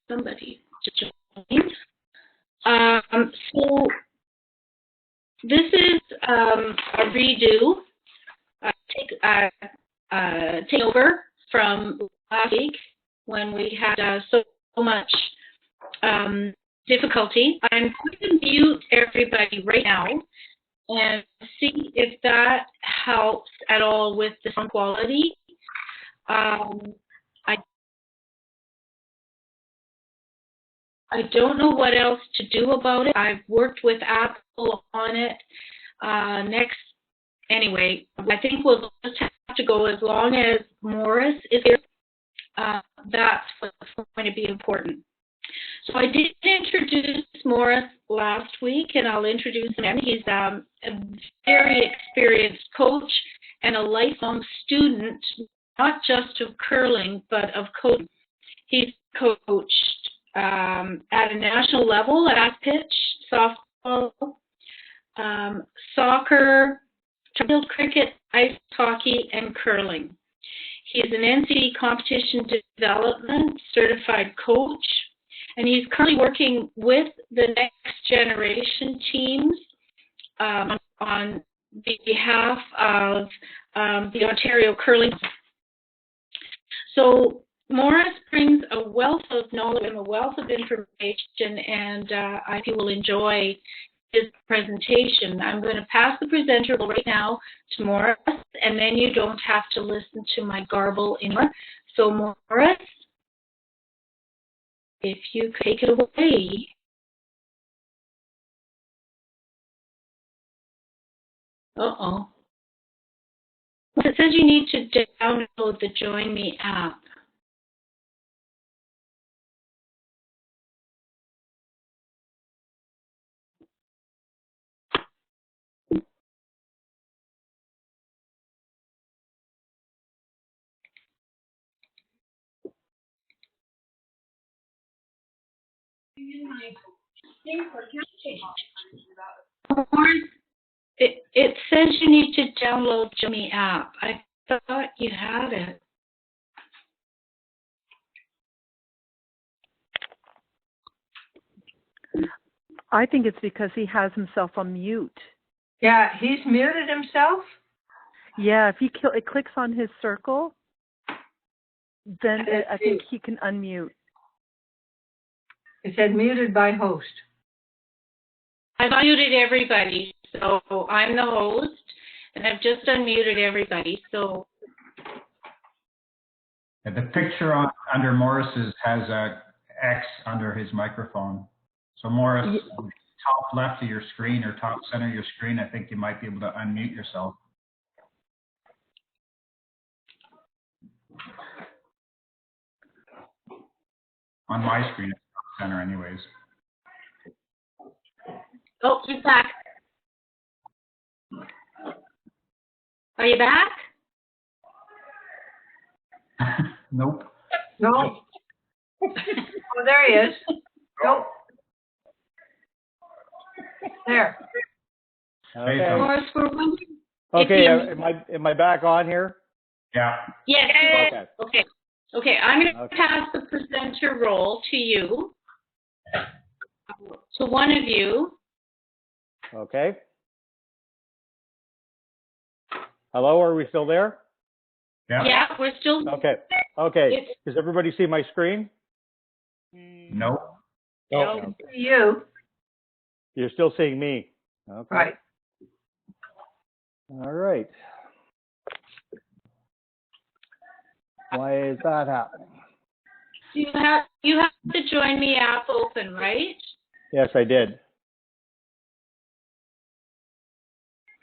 somebody joined. So this is a redo, take over from last week when we had so much difficulty. I'm going to mute everybody right now and see if that helps at all with the sound quality. I don't know what else to do about it. I've worked with Apple on it. Anyway, I think we'll just have to go as long as Maurice is here. That's what's going to be important. So I did introduce Maurice last week, and I'll introduce him again. He's a very experienced coach and a lifelong student, not just of curling, but of coaching. He's coached at a national level, at pitch, softball, soccer, field cricket, ice hockey, and curling. He is an NCD competition development certified coach, and he's currently working with the next generation teams on behalf of the Ontario Curling. So Maurice brings a wealth of knowledge and a wealth of information, and I think you will enjoy his presentation. I'm going to pass the presenter right now to Maurice, and then you don't have to listen to my garble anymore. So Maurice, if you could take it away. Uh-oh. It says you need to download the Join Me app. It says you need to download Join Me app. I thought you had it. I think it's because he has himself on mute. Yeah, he's muted himself? Yeah, if he it clicks on his circle, then I think he can unmute. It said muted by host. I've unmuted everybody, so I'm the host, and I've just unmuted everybody. So the picture under Maurice's has a X under his microphone. So Maurice, top left of your screen or top center of your screen, I think you might be able to unmute yourself. On my screen, it's top center anyways. oh, he's back. Are you back? Nope. No. Oh, there he is. Nope. There. Okay. Maurice, we're wondering. Okay. Am I back on here? Yeah. Yes. Okay. Okay. Okay. I'm going to pass the presenter role to you. To one of you. Okay. Hello, are we still there? Yeah. Yeah, we're still. Okay. Okay. Does everybody see my screen? Nope. No. Okay. You. You're still seeing me. Okay. Right. All right. Why is that happening? You have the Join Me app open, right? Yes, I did.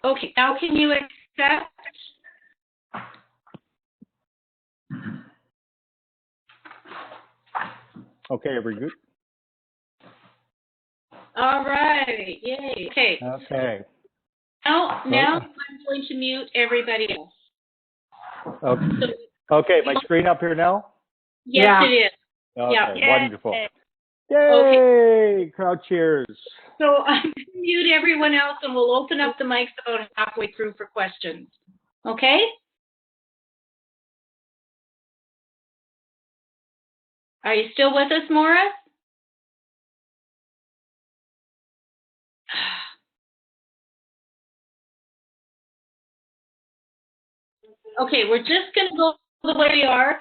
Okay. Now, can you accept? Okay, are we good? All right. Yay. Okay. Okay. Now I'm going to mute everybody else. Okay. So, Okay, my screen up here now? yes, Yeah. it is. Okay, Yeah. wonderful. Okay. Yay! Crowd cheers. So I'm going to mute everyone else, and we'll open up the mics about halfway through for questions. Okay? Are you still with us, Maurice? Okay, we're just going to go the way we are.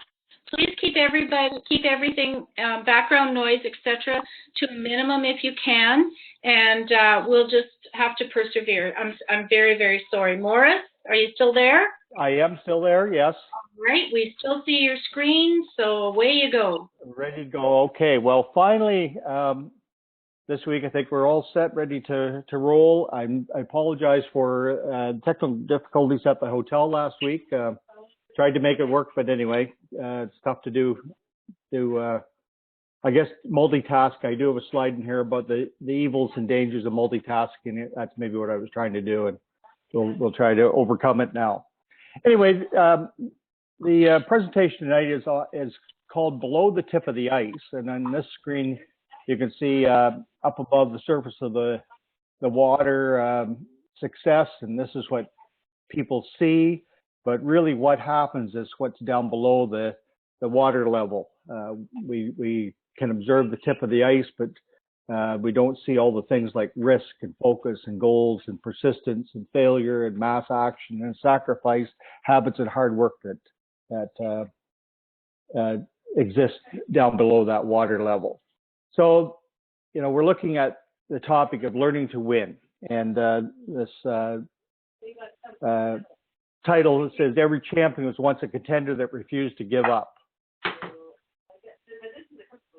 Please keep everything, background noise, etc., to a minimum if you can, and we'll just have to persevere. I'm very, very sorry. Maurice, are you still there? I am still there, yes. All right, we still see your screen, so away you go. Ready to go. Okay, well, finally, this week I think we're all set, ready to roll. I apologize for technical difficulties at the hotel last week. Tried to make it work, but anyway, it's tough to do, I guess, multitask. I do have a slide in here about the evils and dangers of multitasking. That's maybe what I was trying to do, and we'll try to overcome it now. Anyway, the presentation tonight is called Below the Tip of the Ice, and on this screen you can see up above the surface of the water success, and this is what people see. But really what happens is what's down below the water level. We can observe the tip of the ice, but we don't see all the things like risk and focus and goals and persistence and failure and mass action and sacrifice, habits and hard work that exist down below that water level. So, we're looking at the topic of learning to win. And this title says, every champion was once a contender that refused to give up.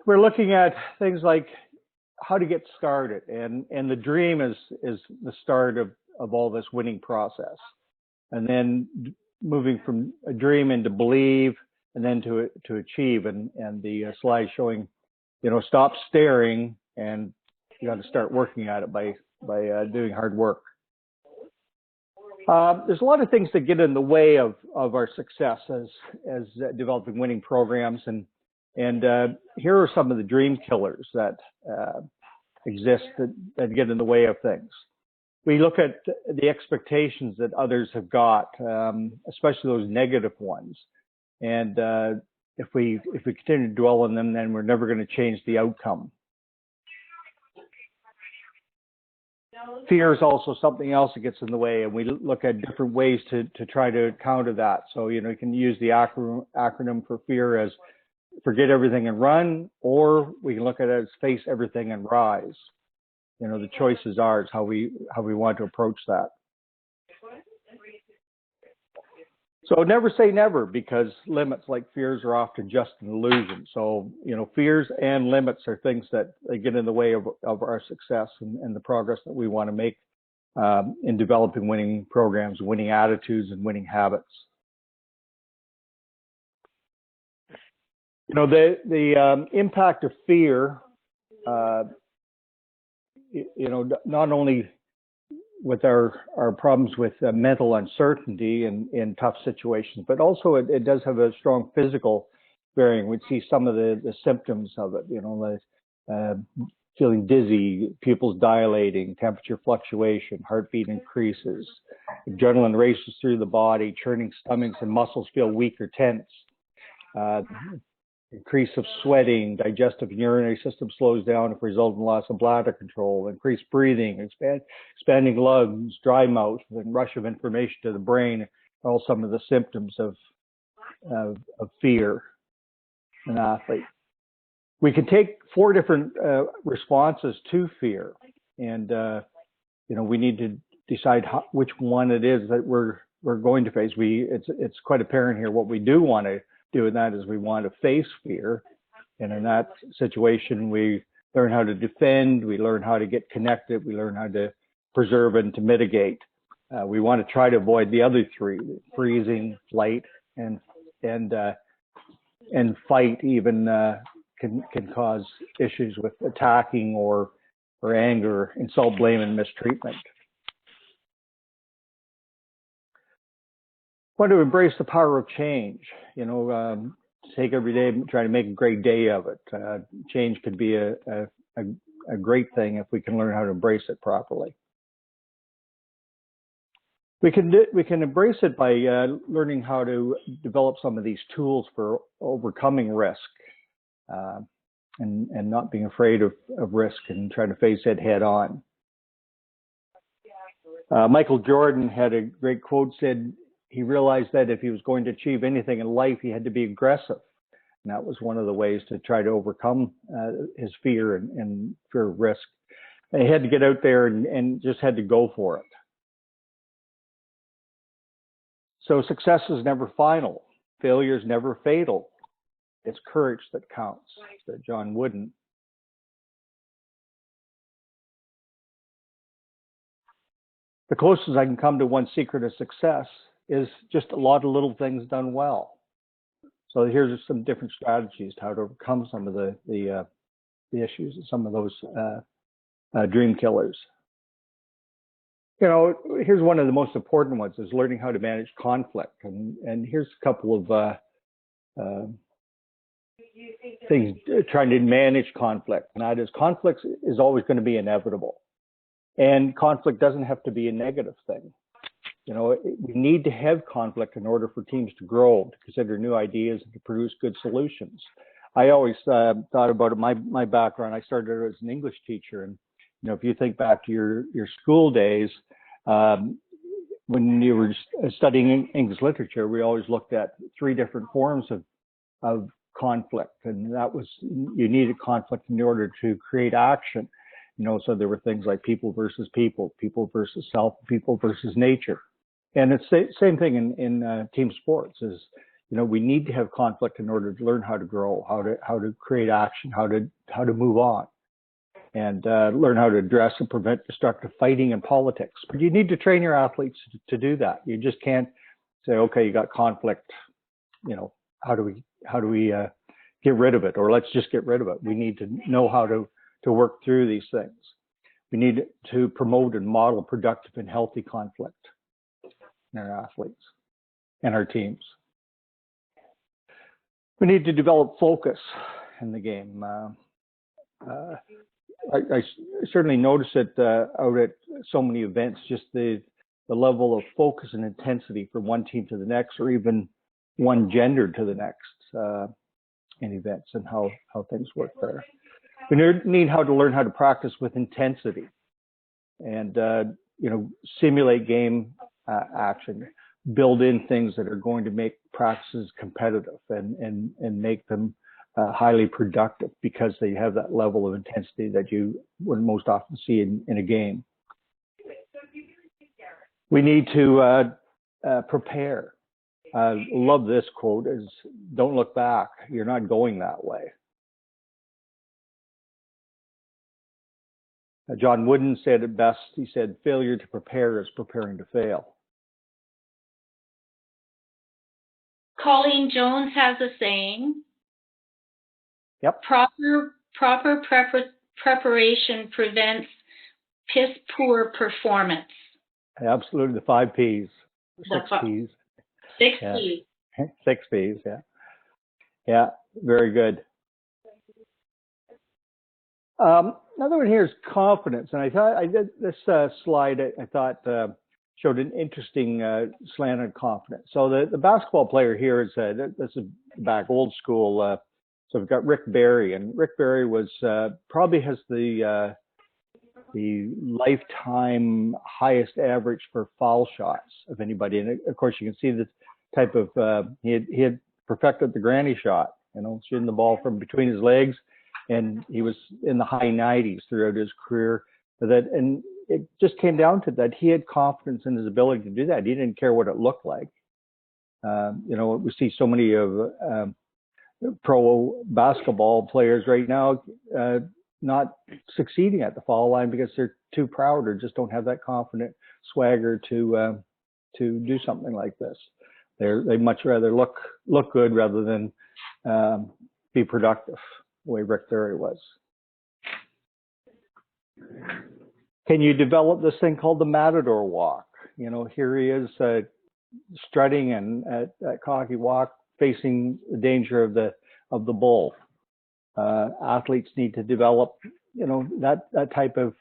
We're looking at things like how to get started, and the dream is the start of all this winning process, and then moving from a dream into believe, and then to achieve, and the slide showing, stop staring, and you got to start working at it by doing hard work. There's a lot of things that get in the way of our success as developing winning programs, and here are some of the dream killers that exist that get in the way of things. We look at the expectations that others have got, especially those negative ones, and if we continue to dwell on them, then we're never going to change the outcome. Fear is also something else that gets in the way, and we look at different ways to try to counter that. So, you can use the acronym for fear as forget everything and run, or we can look at it as face everything and rise. The choice is ours, how we want to approach that. So never say never, because limits like fears are often just an illusion. So, fears and limits are things that get in the way of our success and the progress that we want to make in developing winning programs, winning attitudes, and winning habits. The impact of fear, not only with our problems with mental uncertainty in tough situations, but also it does have a strong physical bearing. We see some of the symptoms of it, feeling dizzy, pupils dilating, temperature fluctuation, heartbeat increases, adrenaline races through the body, churning stomachs and muscles feel weak or tense. Increase of sweating, digestive and urinary system slows down if result in loss of bladder control, increased breathing, expanding lungs, dry mouth, and rush of information to the brain are all some of the symptoms of fear in an athlete. We can take 4 different responses to fear, and we need to decide which one it is that we're going to face. It's quite apparent here what we do want to do, and that is we want to face fear. And in that situation, we learn how to defend, we learn how to get connected, we learn how to preserve and to mitigate. We want to try to avoid the other 3, freezing, flight, and fight even can cause issues with attacking or anger, insult, blame, and mistreatment. Want to embrace the power of change. Take every day and try to make a great day of it. Change could be a great thing if we can learn how to embrace it properly. We can embrace it by learning how to develop some of these tools for overcoming risk. and not being afraid of risk and trying to face it head on. Michael Jordan had a great quote, said he realized that if he was going to achieve anything in life, he had to be aggressive. And that was one of the ways to try to overcome his fear and fear of risk. And he had to get out there and just had to go for it. So success is never final. Failure is never fatal. It's courage that counts, said John Wooden. The closest I can come to one secret of success is just a lot of little things done well. So here's some different strategies to how to overcome some of the issues and some of those dream killers. You know, here's one of the most important ones, is learning how to manage conflict. And here's a couple of things trying to manage conflict. And that is, conflict is always going to be inevitable. And conflict doesn't have to be a negative thing. You know, we need to have conflict in order for teams to grow, to consider new ideas, and to produce good solutions. I always thought about it, my background. I started as an English teacher, and you know, if you think back to your school days, when you were studying English literature, we always looked at 3 different forms of conflict, and that was, you needed conflict in order to create action. You know, so there were things like people versus people, people versus self, people versus nature. And it's the same thing in team sports. Is, you know, we need to have conflict in order to learn how to grow, how to create action, how to move on, and learn how to address and prevent destructive fighting in politics. But you need to train your athletes to do that. You just can't say, okay, you got conflict, you know, how do we get rid of it, or let's just get rid of it. We need to know how to work through these things. We need to promote and model productive and healthy conflict in our athletes and our teams. We need to develop focus in the game. I certainly notice it out at so many events, just the level of focus and intensity from one team to the next, or even one gender to the next in events, and how things work there. We need how to learn how to practice with intensity, and you know, simulate game action, build in things that are going to make practices competitive and make them highly productive, because they have that level of intensity that you would most often see in a game. We need to prepare. Love this quote, is don't look back. You're not going that way. John Wooden said it best. He said, failure to prepare is preparing to fail. Colleen Jones has a saying. Yep. Proper preparation prevents piss poor performance. Absolutely, the 5 Ps, 6 Ps. 6 Yeah. Ps. 6 Ps, yeah. Yeah, very good. Another one here is confidence, and I thought I did this slide. I thought showed an interesting slant on confidence. So the basketball player here is this is back old school. So we've got Rick Barry, and Rick Barry was probably has the lifetime highest average for foul shots of anybody. And of course, you can see the type of he had perfected the granny shot, you know, shooting the ball from between his legs. And he was in the high 90s throughout his career. And it just came down to that. He had confidence in his ability to do that. He didn't care what it looked like. You know, we see so many of pro basketball players right now not succeeding at the foul line because they're too proud or just don't have that confident swagger to do something like this. They much rather look good rather than be productive, the way Rick Barry was. Can you develop this thing called the matador walk? You know, here he is strutting and at cocky walk, facing the danger of the bull. Athletes need to develop, you know, that type of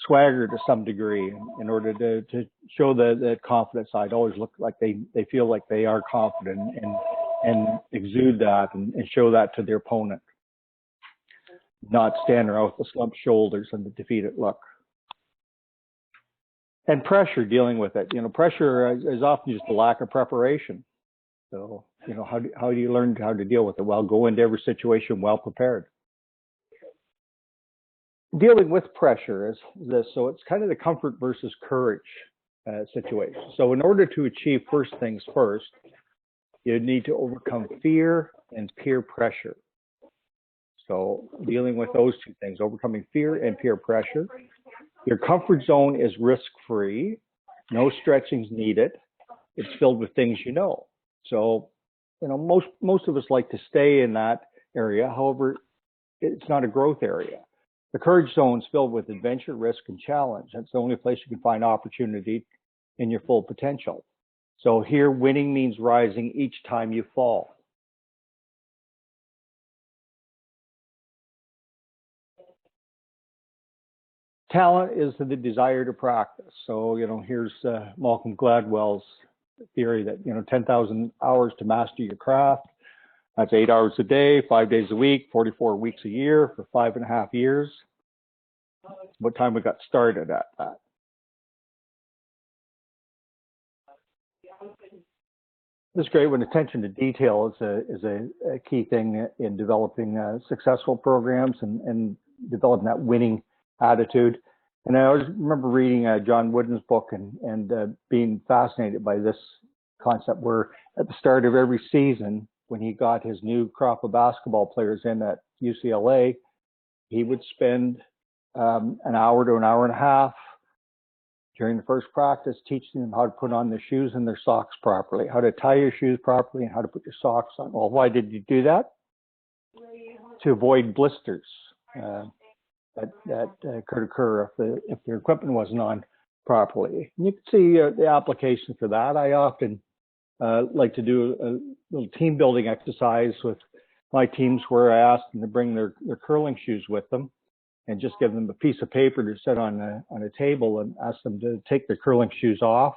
swagger to some degree in order to show the confident side. Always look like they feel like they are confident and exude that and show that to their opponent. not stand around with the slumped shoulders and the defeated look. And pressure, dealing with it. Pressure is often just a lack of preparation. So, how do you learn how to deal with it? Well, go into every situation well prepared. Dealing with pressure is this. So it's kind of the comfort versus courage situation. So in order to achieve first things first, you need to overcome fear and peer pressure. So dealing with those two things, overcoming fear and peer pressure. Your comfort zone is risk-free. No stretching's needed. It's filled with things you know. So, most of us like to stay in that area. However, it's not a growth area. The courage zone is filled with adventure, risk, and challenge. That's the only place you can find opportunity in your full potential. So here, winning means rising each time you fall. Talent is the desire to practice. So, here's Malcolm Gladwell's theory that, 10,000 hours to master your craft. That's 8 hours a day, 5 days a week, 44 weeks a year for 5.5 years. What time we got started at that? This is great when attention to detail is a key thing in developing successful programs and developing that winning attitude. And I always remember reading John Wooden's book and being fascinated by this concept where at the start of every season, when he got his new crop of basketball players in at UCLA, he would spend an hour to an hour and a half during the first practice teaching them how to put on their shoes and their socks properly, how to tie your shoes properly and how to put your socks on. Well, why did you do that? To avoid blisters that could occur if their equipment wasn't on properly. And you can see the application for that. I often like to do a little team building exercise with my teams where I ask them to bring their curling shoes with them and just give them a piece of paper to set on a table and ask them to take their curling shoes off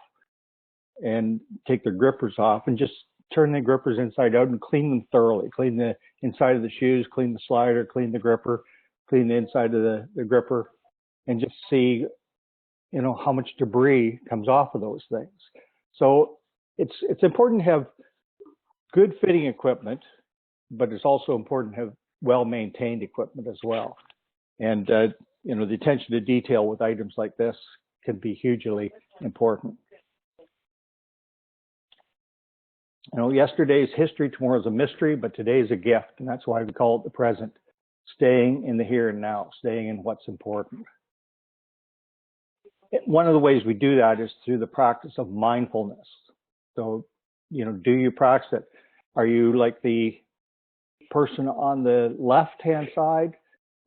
and take their grippers off and just turn the grippers inside out and clean them thoroughly. Clean the inside of the shoes, clean the slider, clean the gripper, clean the inside of the gripper, and just see, how much debris comes off of those things. So it's important to have good fitting equipment, but it's also important to have well-maintained equipment as well. And, the attention to detail with items like this can be hugely important. Yesterday's history, tomorrow's a mystery, but today's a gift. And that's why we call it the present. Staying in the here and now, staying in what's important. One of the ways we do that is through the practice of mindfulness. So, do you practice it? Are you like the person on the left-hand side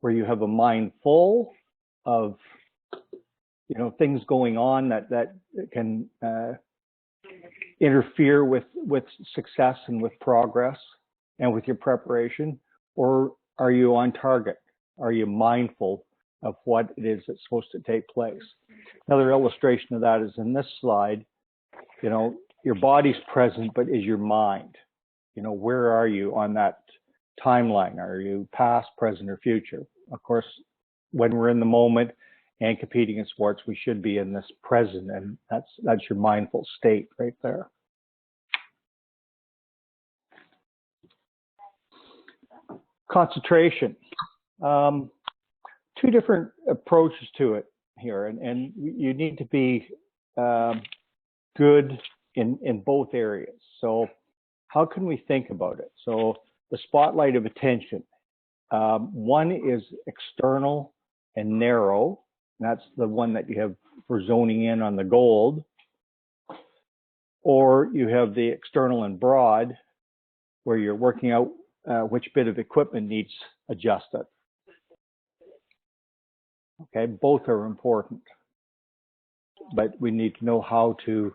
where you have a mind full of, things going on that can interfere with success and with progress and with your preparation? Or are you on target? Are you mindful of what it is that's supposed to take place? Another illustration of that is in this slide. Your body's present, but is your mind? Where are you on that timeline? Are you past, present, or future? Of course, when we're in the moment and competing in sports, we should be in this present, and that's your mindful state right there. Concentration. Two different approaches to it here, and you need to be good in both areas. So how can we think about it? So the spotlight of attention. One is external and narrow. And that's the one that you have for zoning in on the gold. Or you have the external and broad, where you're working out which bit of equipment needs adjusted. Okay, both are important, but we need to know how to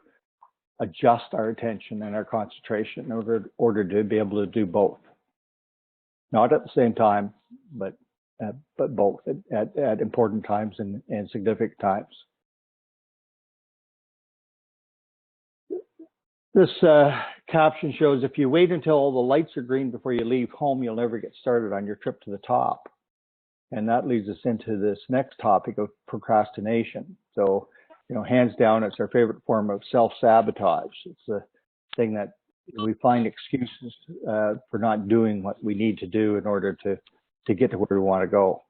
adjust our attention and our concentration in order to be able to do both. Not at the same time, but both at important times and significant times. This caption shows, if you wait until all the lights are green before you leave home, you'll never get started on your trip to the top. And that leads us into this next topic of procrastination. So, hands down, it's our favorite form of self-sabotage. It's a thing that we find excuses for not doing what we need to do in order to get to where we want to go.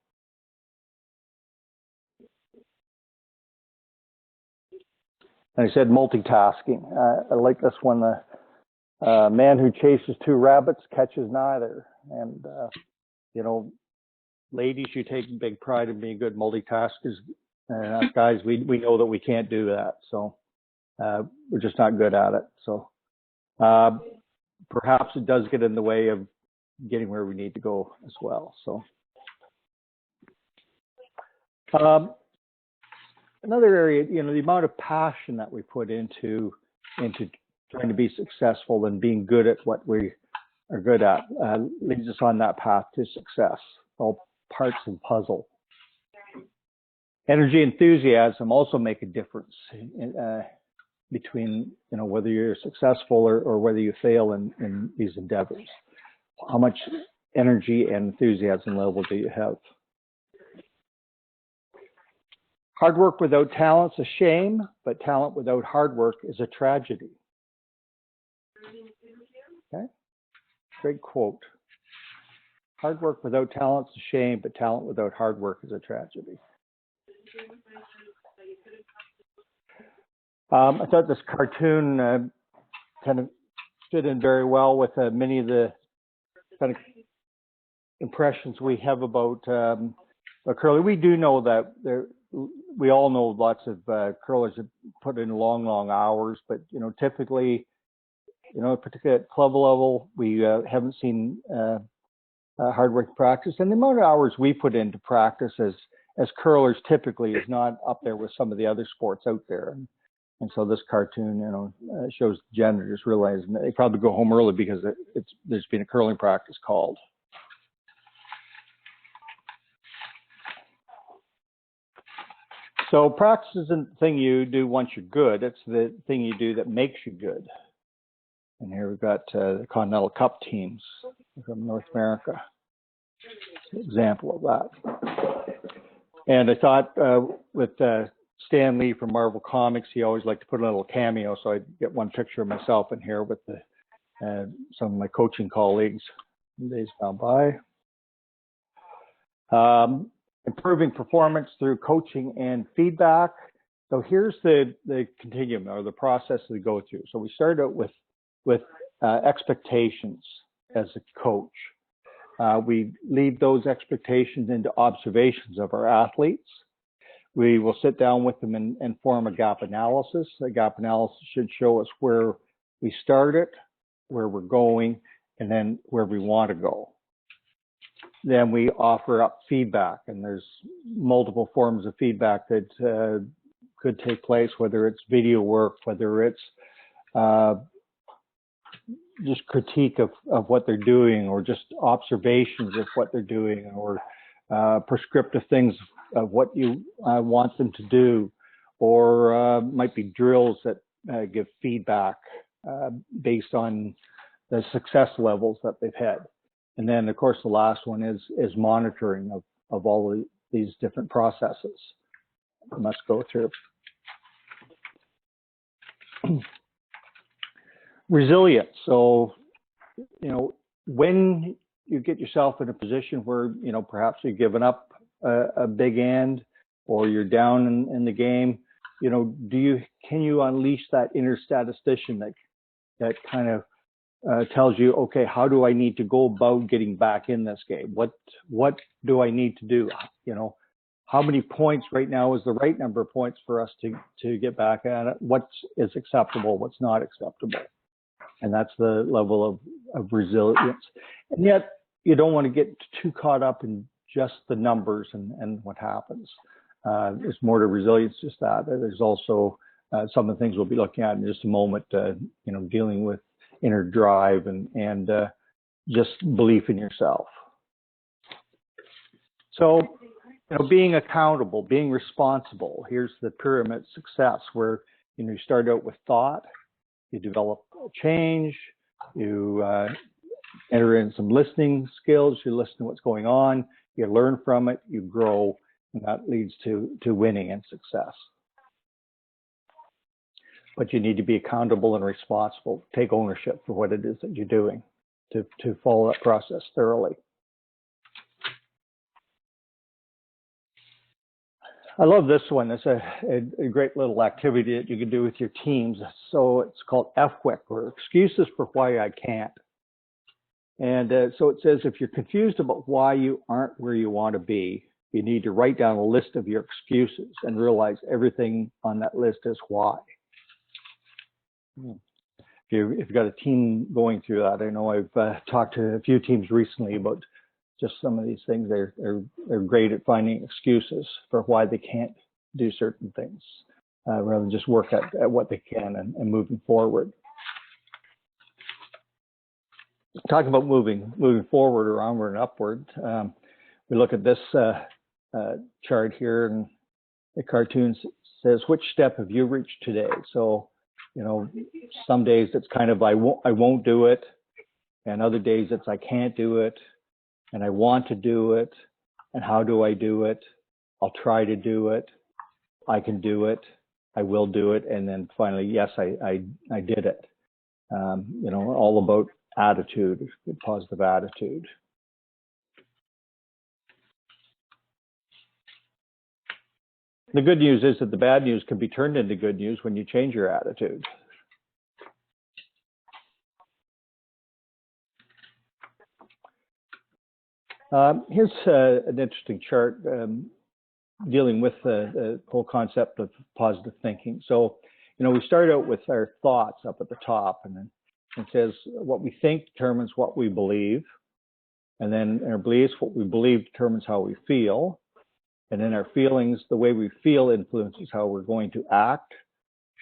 And I said multitasking. I like this one. The man who chases two rabbits catches neither. And, ladies, you take big pride in being good multitaskers. And us guys, we know that we can't do that. So we're just not good at it. So perhaps it does get in the way of getting where we need to go as well. So another area, the amount of passion that we put into trying to be successful and being good at what we are good at leads us on that path to success. All parts of the puzzle. Energy, enthusiasm also make a difference between whether you're successful or whether you fail in these endeavors. How much energy and enthusiasm level do you have? Hard work without talent's a shame, but talent without hard work is a tragedy. Okay, great quote. Hard work without talent's a shame, but talent without hard work is a tragedy. I thought this cartoon kind of fit in very well with many of the kind of impressions we have about curling. We do know that we all know lots of curlers that put in long hours, but typically, particularly at club level, we haven't seen hard work practice, and the amount of hours we put into practice as curlers typically is not up there with some of the other sports out there. And so this cartoon, shows the janitors realizing that they probably go home early because there's been a curling practice called. So practice isn't the thing you do once you're good. It's the thing you do that makes you good. And here we've got the Continental Cup teams from North America. Example of that. And I thought with Stan Lee from Marvel Comics, he always liked to put a little cameo, so I'd get one picture of myself in here with some of my coaching colleagues in days gone by. Improving performance through coaching and feedback. So here's the continuum or the process we go through. So we start out with expectations as a coach. We lead those expectations into observations of our athletes. We will sit down with them and form a gap analysis. A gap analysis should show us where we started, where we're going, and then where we want to go. Then we offer up feedback, and there's multiple forms of feedback that could take place, whether it's video work, whether it's just critique of what they're doing, or just observations of what they're doing, or prescriptive things of what you want them to do, or might be drills that give feedback based on the success levels that they've had. And then, of course, the last one is monitoring of all these different processes we must go through. Resilience. So, when you get yourself in a position where, perhaps you've given up a big end, or you're down in the game, can you unleash that inner statistician that kind of tells you, okay, how do I need to go about getting back in this game? What do I need to do? How many points right now is the right number of points for us to get back at it? What is acceptable? What's not acceptable? And that's the level of resilience. And yet, you don't want to get too caught up in just the numbers and what happens. There's more to resilience, just that. There's also some of the things we'll be looking at in just a moment, dealing with inner drive and just belief in yourself. So, being accountable, being responsible. Here's the pyramid success, where you start out with thought, you develop change, you enter in some listening skills, you listen to what's going on, you learn from it, you grow, and that leads to winning and success. But you need to be accountable and responsible, take ownership for what it is that you're doing to follow that process thoroughly. I love this one. It's a great little activity that you can do with your teams. So it's called FWIC, or Excuses for Why I Can't. And so it says, if you're confused about why you aren't where you want to be, you need to write down a list of your excuses and realize everything on that list is why. If you've got a team going through that, I know I've talked to a few teams recently about just some of these things. They're great at finding excuses for why they can't do certain things, rather than just work at what they can and moving forward. Talking about moving forward or onward and upward, we look at this chart here, and the cartoon says, which step have you reached today? So, you know, some days it's kind of I won't do it, and other days it's I can't do it, and I want to do it, and how do I do it? I'll try to do it, I can do it, I will do it, and then finally, yes, I did it. You know, all about attitude, positive attitude. The good news is that the bad news can be turned into good news when you change your attitude. Here's an interesting chart dealing with the whole concept of positive thinking. So, you know, we start out with our thoughts up at the top, and then it says what we think determines what we believe, and then our beliefs, what we believe determines how we feel, and then our feelings, the way we feel influences how we're going to act,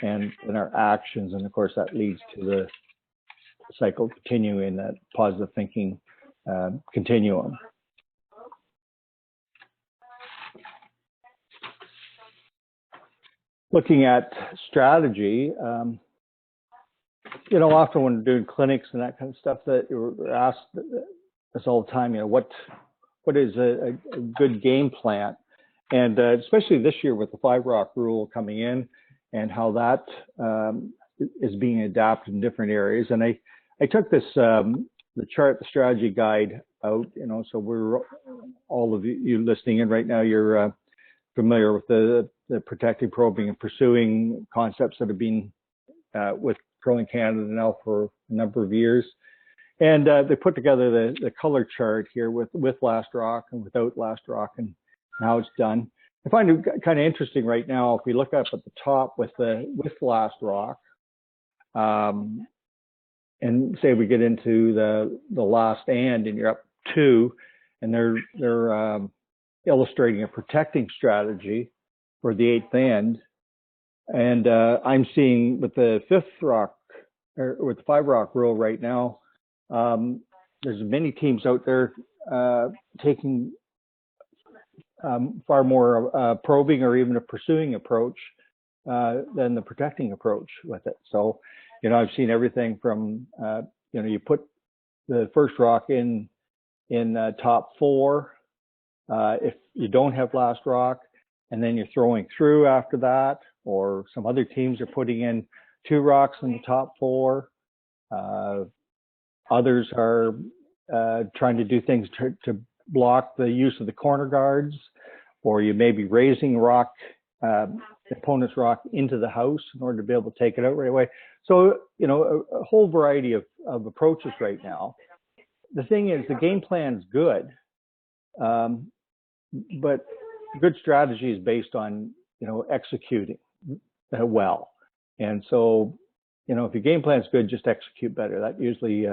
and then our actions, and of course that leads to the cycle continuing, that positive thinking continuum. Looking at strategy, you know, often when we're doing clinics and that kind of stuff, that you're asked us all the time, you know, what is a good game plan? And especially this year with the 5-rock rule coming in and how that is being adapted in different areas. And I took this, the chart, the strategy guide out, you know, so we're, all of you listening in right now, you're familiar with the protecting, probing, and pursuing concepts that have been with Growing Canada now for a number of years. And they put together the color chart here with last rock and without last rock and how it's done. I find it kind of interesting right now, if we look up at the top with last rock, and say we get into the last and you're up 2, and they're illustrating a protecting strategy for the 8th end. And I'm seeing with the 5th rock, or with the 5-rock rule right now, there's many teams out there taking far more probing or even a pursuing approach than the protecting approach with it. So, you know, I've seen everything from, you know, you put the first rock in top 4 if you don't have last rock, and then you're throwing through after that, or some other teams are putting in 2 rocks in the top 4. Others are trying to do things to block the use of the corner guards, or you may be raising rock, opponent's rock into the house in order to be able to take it out right away. So, you know, a whole variety of approaches right now. The thing is, the game plan's good, but good strategy is based on, you know, executing well. And so, you know, if your game plan's good, just execute better. That usually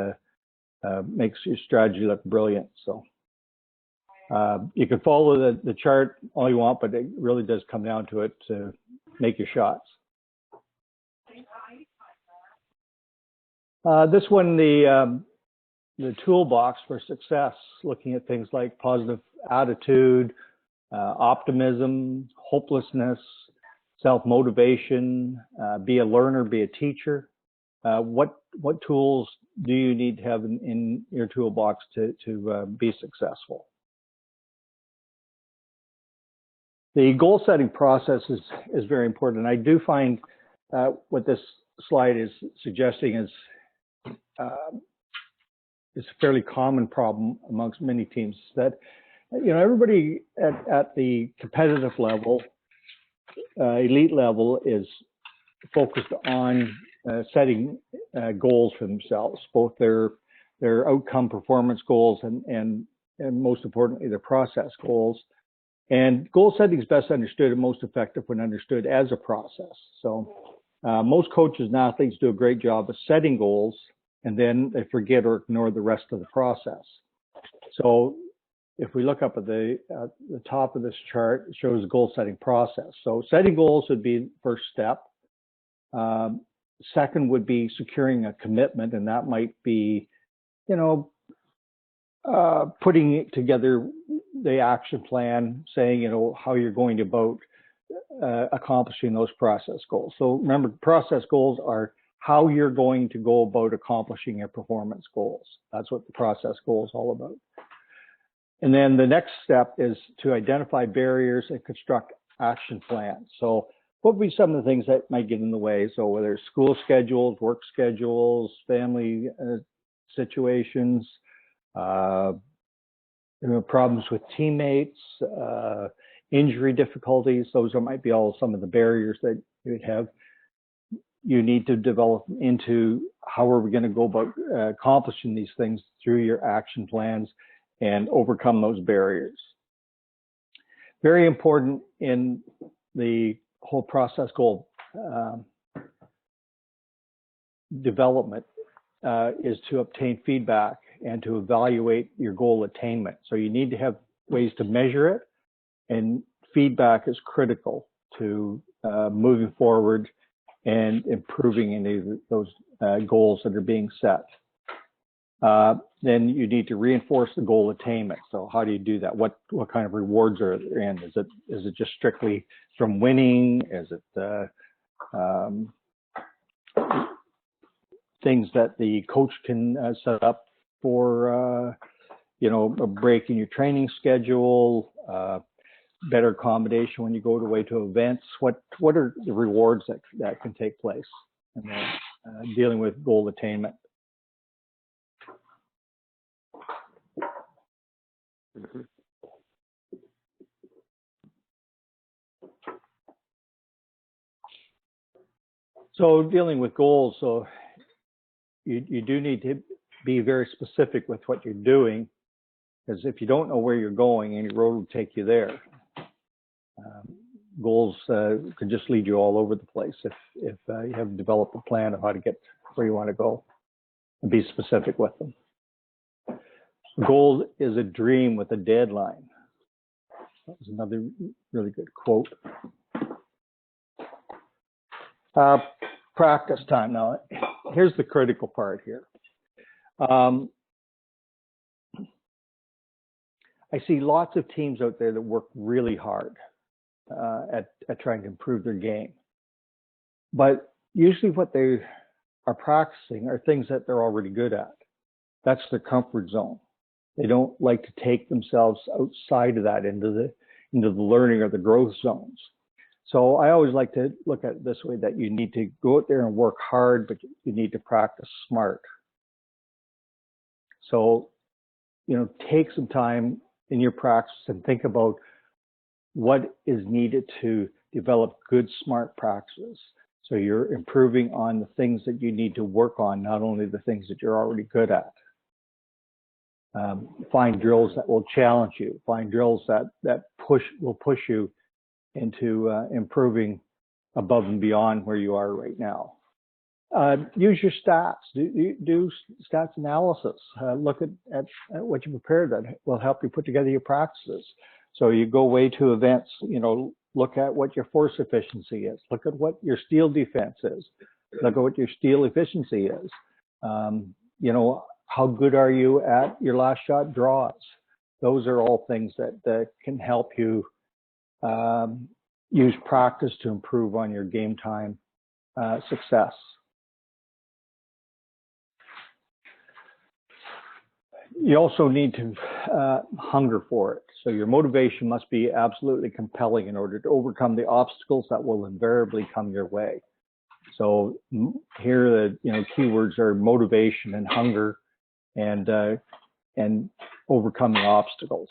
makes your strategy look brilliant. So you can follow the chart all you want, but it really does come down to it to make your shots. This one, the toolbox for success, looking at things like positive attitude, optimism, hopelessness, self-motivation, be a learner, be a teacher. What tools do you need to have in your toolbox to be successful? The goal setting process is very important. And I do find what this slide is suggesting is a fairly common problem amongst many teams, that everybody at the competitive level, elite level, is focused on setting goals for themselves, both their outcome performance goals and most importantly their process goals. And goal setting is best understood and most effective when understood as a process. So most coaches and athletes do a great job of setting goals, and then they forget or ignore the rest of the process. So if we look up at the top of this chart, it shows the goal setting process. So setting goals would be the first step. Second would be securing a commitment, and that might be, putting together the action plan, saying, how you're going to about accomplishing those process goals. So remember, process goals are how you're going to go about accomplishing your performance goals. That's what the process goal is all about. And then the next step is to identify barriers and construct action plans. So what would be some of the things that might get in the way? So whether it's school schedules, work schedules, family situations, problems with teammates, injury difficulties. Those might be all some of the barriers that you would have. You need to develop into how are we going to go about accomplishing these things through your action plans and overcome those barriers. Very important in the whole process goal development is to obtain feedback and to evaluate your goal attainment. So you need to have ways to measure it, and feedback is critical to moving forward and improving any of those goals that are being set. Then you need to reinforce the goal attainment. So how do you do that? What kind of rewards are there in? Is it just strictly from winning? Is it things that the coach can set up for a break in your training schedule, better accommodation when you go away to events? What are the rewards that can take place? And then dealing with goal attainment. So dealing with goals, so you do need to be very specific with what you're doing, because if you don't know where you're going, any road will take you there. Goals could just lead you all over the place if you haven't developed a plan of how to get where you want to go, and be specific with them. Goal is a dream with a deadline. That was another really good quote. Practice time. Now, here's the critical part here. I see lots of teams out there that work really hard at trying to improve their game. But usually what they are practicing are things that they're already good at. That's their comfort zone. They don't like to take themselves outside of that into the learning or the growth zones. So I always like to look at it this way, that you need to go out there and work hard, but you need to practice smart. So, take some time in your practice and think about what is needed to develop good, smart practices. So you're improving on the things that you need to work on, not only the things that you're already good at. Find drills that will challenge you. Find drills that will push you into improving above and beyond where you are right now. Use your stats. Do stats analysis. Look at what you prepared. That will help you put together your practices. So you go away to events, look at what your force efficiency is. Look at what your steal defense is. Look at what your steal efficiency is. How good are you at your last shot draws? Those are all things that can help you use practice to improve on your game time success. You also need to hunger for it. So your motivation must be absolutely compelling in order to overcome the obstacles that will invariably come your way. So here the keywords are motivation and hunger, and overcoming obstacles.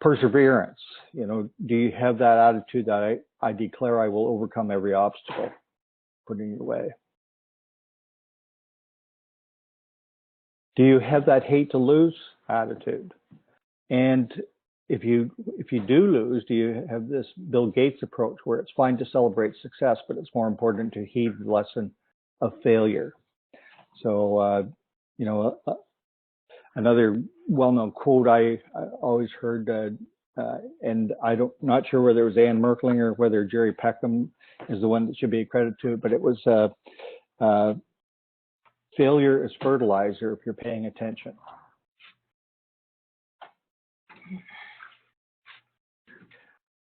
Perseverance. Do you have that attitude that I declare I will overcome every obstacle put in your way? Do you have that hate to lose attitude? And if you do lose, do you have this Bill Gates approach where it's fine to celebrate success, but it's more important to heed the lesson of failure? So, another well-known quote I always heard, and not sure whether it was Anne Merkling or whether Jerry Peckham is the one that should be credited to it, but it was failure is fertilizer if you're paying attention.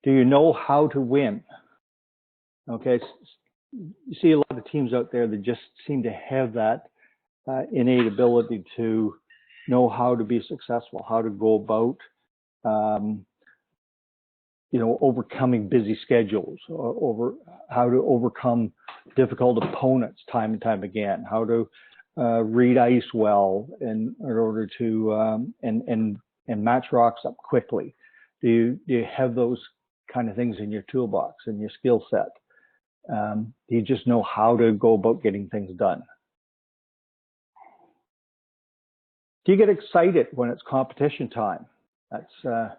Do you know how to win? Okay, you see a lot of teams out there that just seem to have that innate ability to know how to be successful, how to go about, overcoming busy schedules, over how to overcome difficult opponents time and time again, how to read ice well in order to and match rocks up quickly. Do you have those kind of things in your toolbox, in your skill set? Do you just know how to go about getting things done? Do you get excited when it's competition time? That's a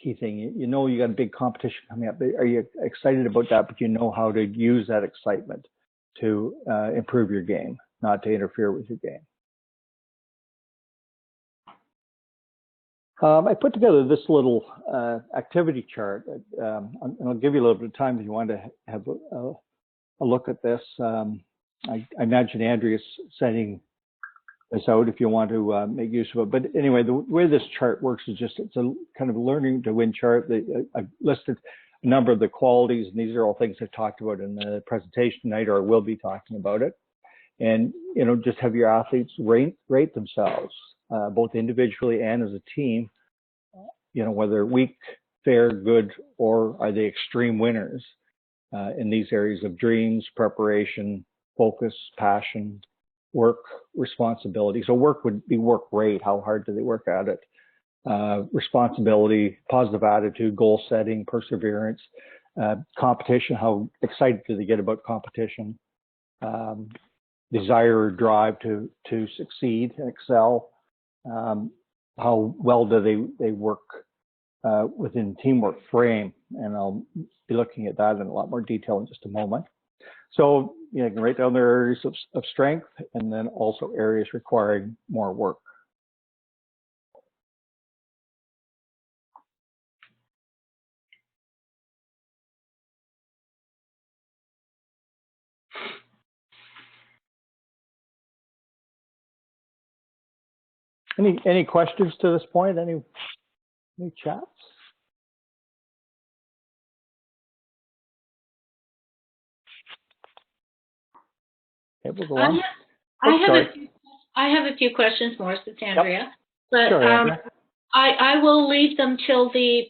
key thing. You got a big competition coming up. Are you excited about that, but you know how to use that excitement to improve your game, not to interfere with your game? I put together this little activity chart, and I'll give you a little bit of time if you want to have a look at this. I imagine Andrea's sending this out if you want to make use of it. But anyway, the way this chart works is it's a kind of learning to win chart. I've listed a number of the qualities, and these are all things I've talked about in the presentation tonight, or will be talking about it. And, just have your athletes rate themselves, both individually and as a team, whether weak, fair, good, or are they extreme winners in these areas of dreams, preparation, focus, passion, work, responsibility. So work would be work rate. How hard do they work at it? Responsibility, positive attitude, goal setting, perseverance, competition. How excited do they get about competition? Desire or drive to succeed and excel. How well do they work within teamwork frame? And I'll be looking at that in a lot more detail in just a moment. So you can write down their areas of strength, and then also areas requiring more work. Any questions to this point? Any chats? Okay, we'll go on. I have a few questions, Maurice. It's Andrea. Yep. But sure, Andrea. I will leave them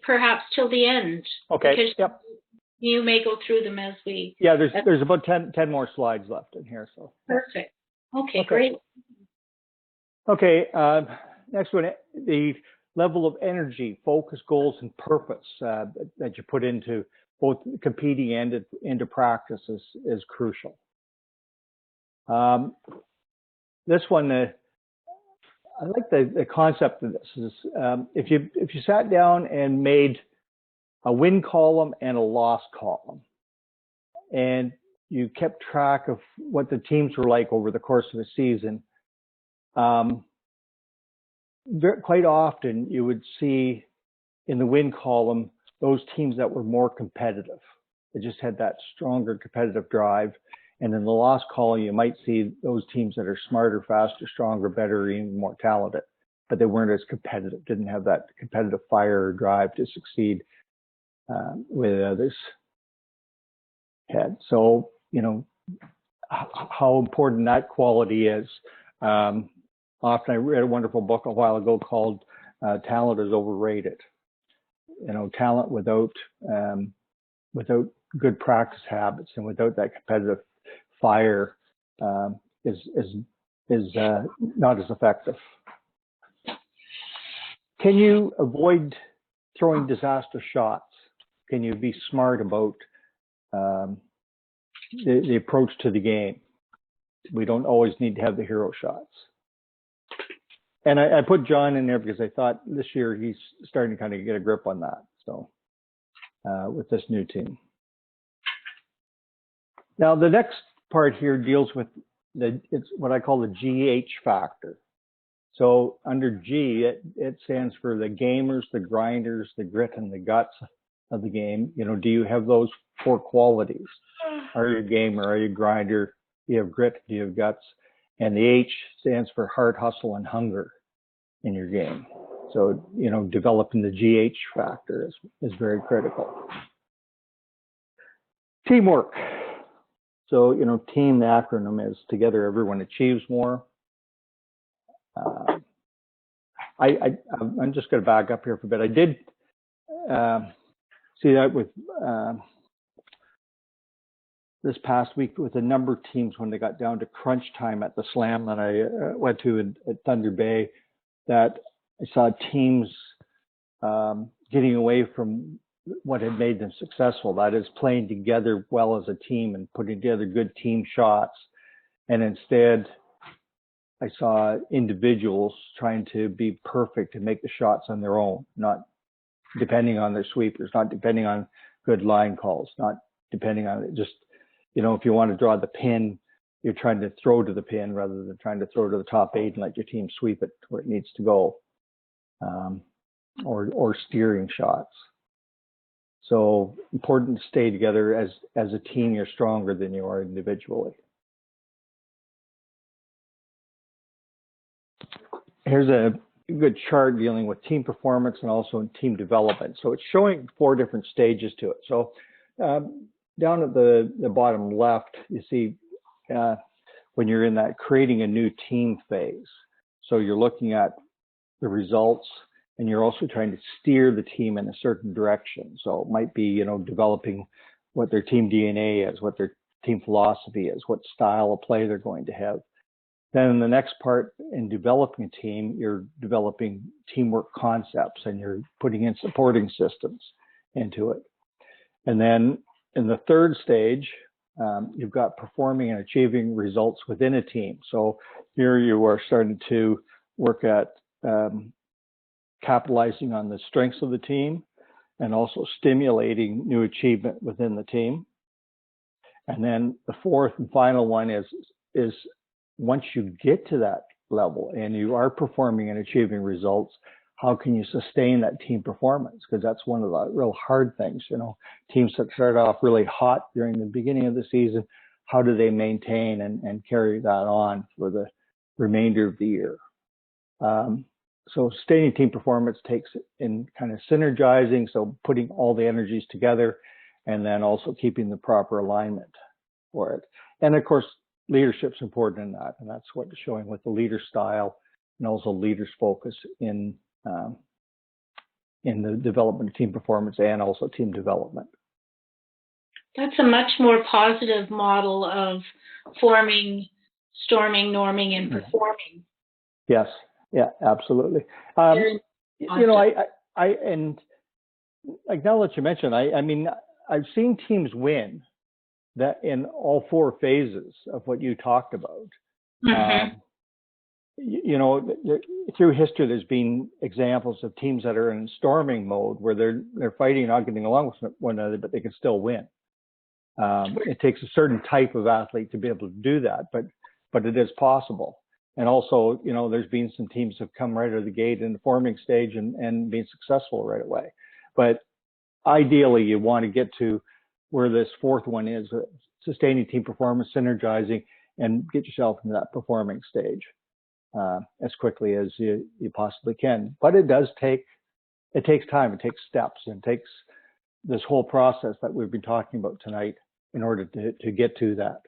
perhaps till the end. Okay. Because yep. you may go through them as we. Yeah, there's about 10 more slides left in here. So. Perfect. Okay, great. Okay, next one, the level of energy, focus, goals, and purpose that you put into both competing and into practice is crucial. This one, I like the concept of this. Is if you sat down and made a win column and a loss column, and you kept track of what the teams were like over the course of the season, quite often you would see in the win column those teams that were more competitive. They just had that stronger competitive drive. And in the loss column, you might see those teams that are smarter, faster, stronger, better, even more talented, but they weren't as competitive, didn't have that competitive fire or drive to succeed with others had. So, how important that quality is. often. I read a wonderful book a while ago called Talent is Overrated. You know, talent without good practice habits and without that competitive fire is not as effective. Can you avoid throwing disaster shots? Can you be smart about the approach to the game? We don't always need to have the hero shots. And I put John in there because I thought this year he's starting to kind of get a grip on that. So with this new team. Now the next part here deals with it's what I call the GH factor. So under G, it stands for the gamers, the grinders, the grit, and the guts of the game. You know, do you have those 4 qualities? Are you a gamer? Are you a grinder? Do you have grit? Do you have guts? And the H stands for heart, hustle, and hunger in your game. So, you know, developing the GH factor is very critical. Teamwork. So, you know, team, the acronym is together everyone achieves more. I'm just going to back up here for a bit. I did see that with this past week with a number of teams when they got down to crunch time at the slam that I went to at Thunder Bay, that I saw teams getting away from what had made them successful. That is playing together well as a team and putting together good team shots. And instead, I saw individuals trying to be perfect and make the shots on their own, not depending on their sweepers, not depending on good line calls, not depending on it. Just, you know, if you want to draw the pin, you're trying to throw to the pin rather than trying to throw to the top 8 and let your team sweep it where it needs to go, or steering shots. So important to stay together as a team. You're stronger than you are individually. Here's a good chart dealing with team performance and also in team development. So it's showing 4 different stages to it. So down at the bottom left, you see when you're in that creating a new team phase. So you're looking at the results and you're also trying to steer the team in a certain direction. So it might be, you know, developing what their team DNA is, what their team philosophy is, what style of play they're going to have. Then in the next part, in developing a team, you're developing teamwork concepts and you're putting in supporting systems into it. And then in the third stage, you've got performing and achieving results within a team. So here you are starting to work at capitalizing on the strengths of the team and also stimulating new achievement within the team. And then the fourth and final one is once you get to that level and you are performing and achieving results, how can you sustain that team performance? Because that's one of the real hard things. You know, teams that start off really hot during the beginning of the season, how do they maintain and carry that on for the remainder of the year? So sustaining team performance takes in kind of synergizing, so putting all the energies together, and then also keeping the proper alignment for it. And of course, leadership's important in that, and that's what it's showing with the leader style and also leaders focus in the development of team performance and also team development. That's a much more positive model of forming, storming, norming, and performing. Yes, yeah, absolutely. You know, I and like now that you mention, I mean, I've seen teams win that in all 4 phases of what you talked about. Mm-hmm. You know, through history, there's been examples of teams that are in storming mode where they're fighting, not getting along with one another, but they can still win. It takes a certain type of athlete to be able to do that, but it is possible. And also, you know, there's been some teams that have come right out of the gate in the forming stage and been successful right away. But ideally, you want to get to where this fourth one is, sustaining team performance, synergizing, and get yourself into that performing stage as quickly as you possibly can. But it takes time, it takes steps, and it takes this whole process that we've been talking about tonight in order to get to that.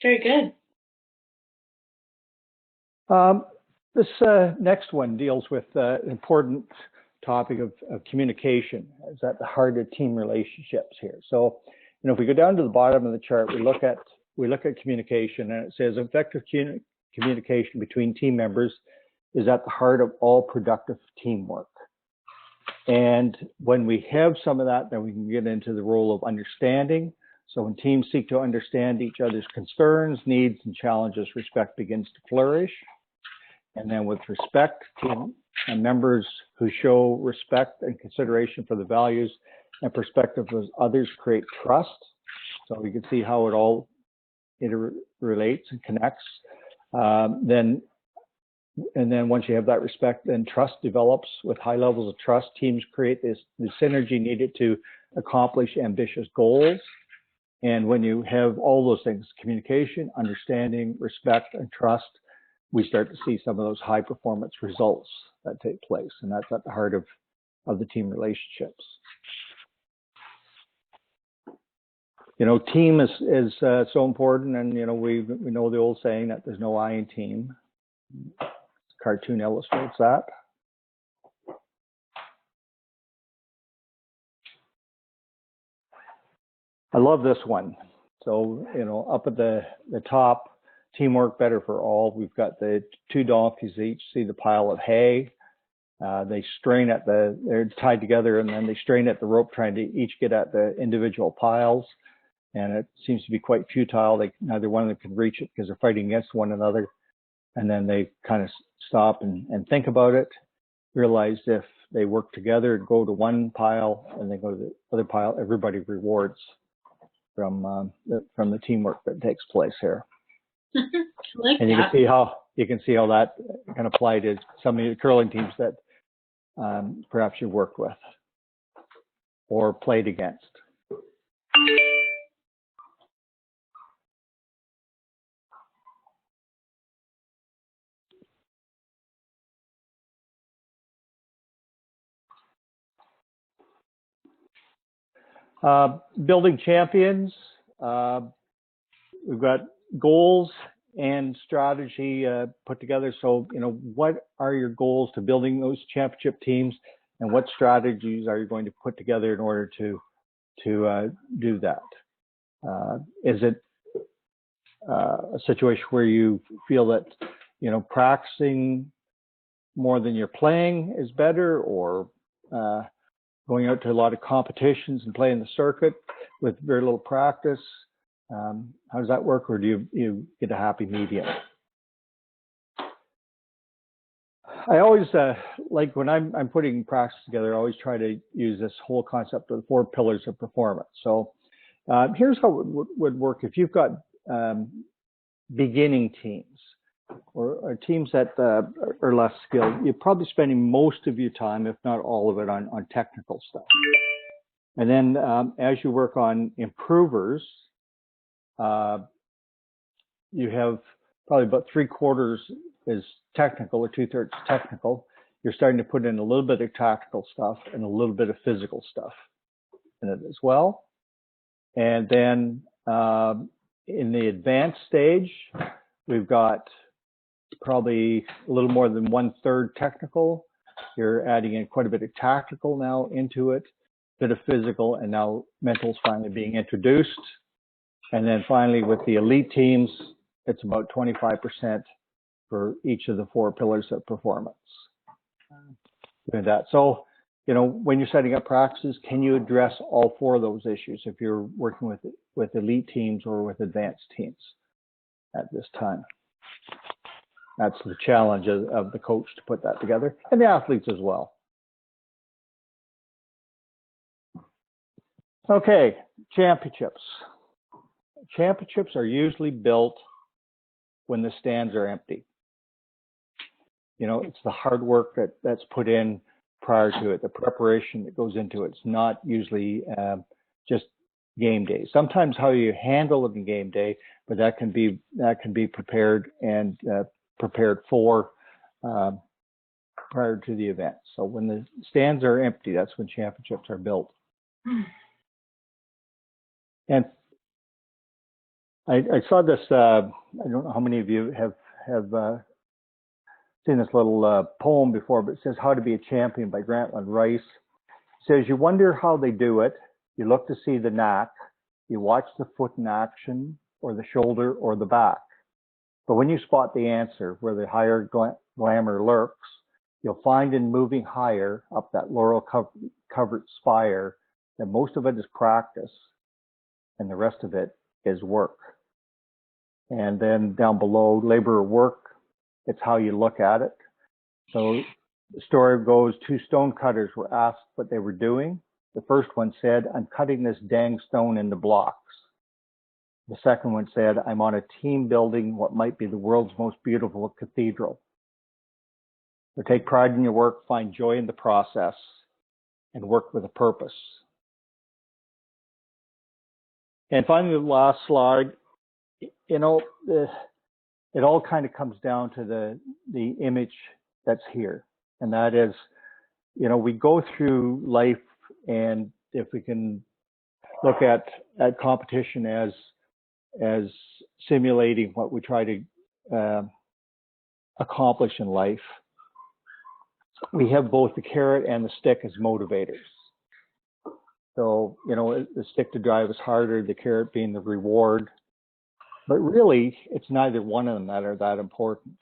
Very good. This next one deals with an important topic of communication. It's at the heart of team relationships here. So, if we go down to the bottom of the chart, we look at communication, and it says effective communication between team members is at the heart of all productive teamwork. And when we have some of that, then we can get into the role of understanding. So when teams seek to understand each other's concerns, needs, and challenges, respect begins to flourish. And then with respect, team members who show respect and consideration for the values and perspectives of others create trust. So we can see how it all interrelates and connects. And then once you have that respect, then trust develops. With high levels of trust, teams create the synergy needed to accomplish ambitious goals. And when you have all those things, communication, understanding, respect, and trust, we start to see some of those high performance results that take place. And that's at the heart of the team relationships. Team is so important. And, we know the old saying that there's no I in team. Cartoon illustrates that. I love this one. So, up at the top, teamwork better for all. We've got the two donkeys each see the pile of hay. They strain they're tied together, and then they strain at the rope trying to each get at the individual piles. And it seems to be quite futile. Neither one of them can reach it because they're fighting against one another. And then they kind of stop and think about it, realize if they work together and go to one pile and they go to the other pile, everybody rewards from the teamwork that takes place here. And you can see how that can apply to some of the curling teams that perhaps you worked with or played against. Building champions. We've got goals and strategy put together. So, what are your goals to building those championship teams, and what strategies are you going to put together in order to do that? Is it a situation where you feel that practicing more than you're playing is better, or going out to a lot of competitions and playing the circuit with very little practice? How does that work, or do you get a happy medium? I always like when I'm putting practice together, I always try to use this whole concept of the 4 pillars of performance. So here's how it would work if you've got beginning teams or teams that are less skilled. You're probably spending most of your time, if not all of it, on technical stuff. And then as you work on improvers, you have probably about 3/4 is technical or 2/3 technical. You're starting to put in a little bit of tactical stuff and a little bit of physical stuff in it as well. And then in the advanced stage, we've got probably a little more than 1/3 technical. You're adding in quite a bit of tactical now into it, a bit of physical, and now mental's finally being introduced. And then finally, with the elite teams, it's about 25% for each of the 4 pillars of performance. Doing that. So, when you're setting up practices, can you address all 4 of those issues if you're working with elite teams or with advanced teams at this time? That's the challenge of the coach to put that together, and the athletes as well. Okay, championships. Championships are usually built when the stands are empty. It's the hard work that's put in prior to it, the preparation that goes into it. It's not usually just game day. Sometimes how you handle it in game day, but that can be prepared and prepared for prior to the event. So when the stands are empty, that's when championships are built. And I saw this. I don't know how many of you have seen this little poem before, but it says How to Be a Champion by Grantland Rice. It says, you wonder how they do it. You look to see the knack. You watch the foot in action, or the shoulder, or the back. But when you spot the answer, where the higher glamour lurks, you'll find in moving higher up that laurel-covered spire that most of it is practice, and the rest of it is work. And then down below, labor or work, it's how you look at it. So the story goes, 2 stonecutters were asked what they were doing. The first one said, I'm cutting this dang stone into blocks. The second one said, I'm on a team building what might be the world's most beautiful cathedral. So take pride in your work, find joy in the process, and work with a purpose. And finally, the last slide, you know, it all kind of comes down to the image that's here. And that is, you know, we go through life, and if we can look at competition as simulating what we try to accomplish in life, we have both the carrot and the stick as motivators. So, you know, the stick to drive us harder, the carrot being the reward. But really, it's neither one of them that are that important.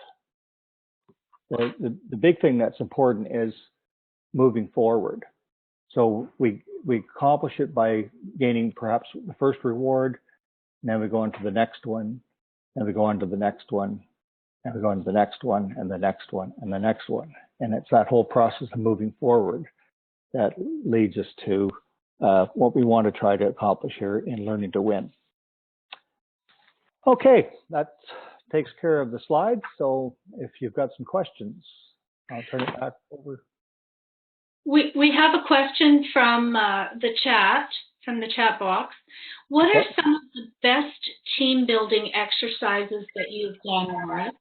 The big thing that's important is moving forward. So we accomplish it by gaining perhaps the first reward, and then we go on to the next one, and we go on to the next one, and we go on to the next one, and the next one, and the next one. And it's that whole process of moving forward that leads us to what we want to try to accomplish here in Learning to Win. Okay, that takes care of the slides. So if you've got some questions, I'll turn it back over. We have a question from the chat box. What are some of the best team building exercises that you've done, Maurice?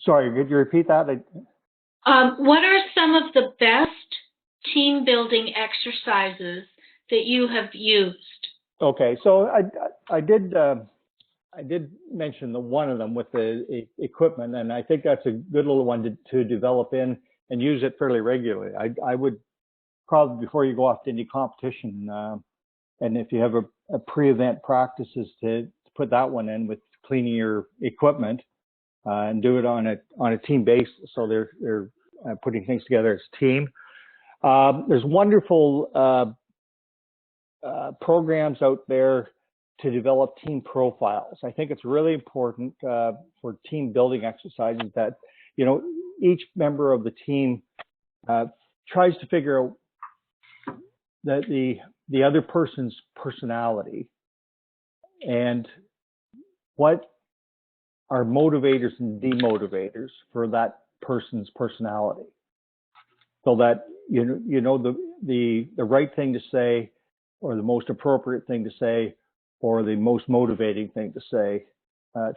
Sorry, could you repeat that? What are some of the best team building exercises that you have used? Okay, so I did mention the one of them with the equipment, and I think that's a good little one to develop in and use it fairly regularly. I would probably, before you go off to any competition, and if you have a pre-event practices, to put that one in with cleaning your equipment and do it on a team basis. So they're putting things together as a team. There's wonderful programs out there to develop team profiles. I think it's really important for team building exercises that, you know, each member of the team tries to figure out that the other person's personality and what are motivators and demotivators for that person's personality, so that you know the right thing to say, or the most appropriate thing to say, or the most motivating thing to say